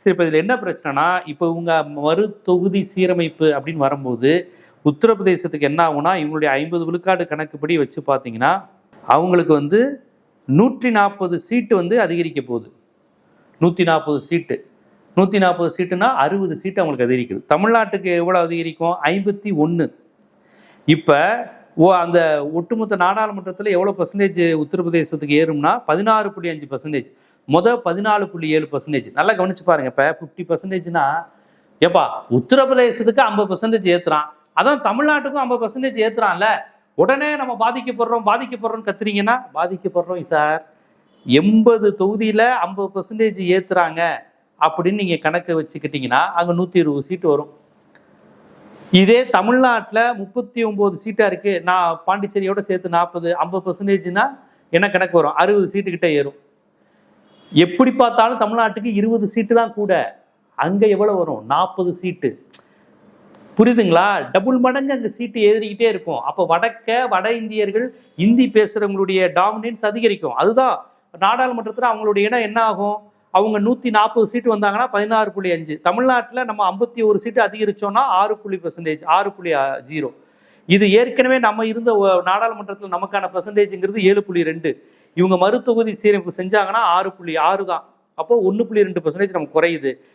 சரி, இப்போ இதில் என்ன பிரச்சனைனா, இப்போ இவங்க மறு தொகுதி சீரமைப்பு அப்படின்னு வரும்போது உத்தரப்பிரதேசத்துக்கு என்ன ஆகும்னா, இவங்களுடைய 50 விழுக்காடு கணக்குப்படி வச்சு பார்த்தீங்கன்னா அவங்களுக்கு வந்து 140 சீட்டு வந்து அதிகரிக்க போகுது. 140 சீட்டு 140 சீட்டுனா 60 சீட்டு அவங்களுக்கு அதிகரிக்குது. தமிழ்நாட்டுக்கு எவ்வளோ அதிகரிக்கும்? 51. இப்போ அந்த ஒட்டுமொத்த நாடாளுமன்றத்தில் எவ்வளோ பர்சன்டேஜ் உத்தரப்பிரதேசத்துக்கு ஏறும்னா 16.5%. 14.7%. நல்லா கவனிச்சு பாருங்க. இப்போ 50%னா ஏப்பா உத்தரப்பிரதேசத்துக்கு 50% ஏத்துறான், அதான் தமிழ்நாட்டுக்கும் 50% ஏத்துறான்ல, உடனே நம்ம பாதிக்கப்படுறோம் கத்துறீங்கன்னா, பாதிக்கப்படுறோம் சார். 80 தொகுதியில 50% ஏத்துறாங்க அப்படின்னு நீங்க கணக்கு வச்சுக்கிட்டீங்கன்னா அங்க 120 சீட்டு வரும். இதே தமிழ்நாட்டில் 39 சீட்டா இருக்கு, நான் பாண்டிச்சேரியோட சேர்த்து 40, 50%னா என்ன கணக்கு வரும்? 60 சீட்டு கிட்ட ஏறும். எப்படி பார்த்தாலும் தமிழ்நாட்டுக்கு 20 சீட்டு தான் கூட, அங்க எவ்வளவு வரும்? 40 சீட்டு. புரியுதுங்களா? டபுள் மடங்கு அங்க சீட்டு ஏறிக்கிட்டே இருக்கும். அப்ப வட இந்தியர்கள் இந்தி பேசுறவங்களுடைய டாமினன்ஸ் அதிகரிக்கும். அதுதான் நாடாளுமன்றத்தில் அவங்களுடைய இடம் என்ன ஆகும்? அவங்க 140 சீட்டு வந்தாங்கன்னா 16.5. தமிழ்நாட்டில் நம்ம 51 சீட்டு அதிகரிச்சோம்னா 6%, 6.0. இது ஏற்கனவே நம்ம இருந்த நாடாளுமன்றத்தில் நமக்கான பெர்சன்டேஜ்ங்கிறது 7.2. இவங்க மறு தொகுதி சீரமைப்பு செஞ்சாங்கன்னா 6.6 தான். அப்போ 1.2% நமக்கு குறையுது.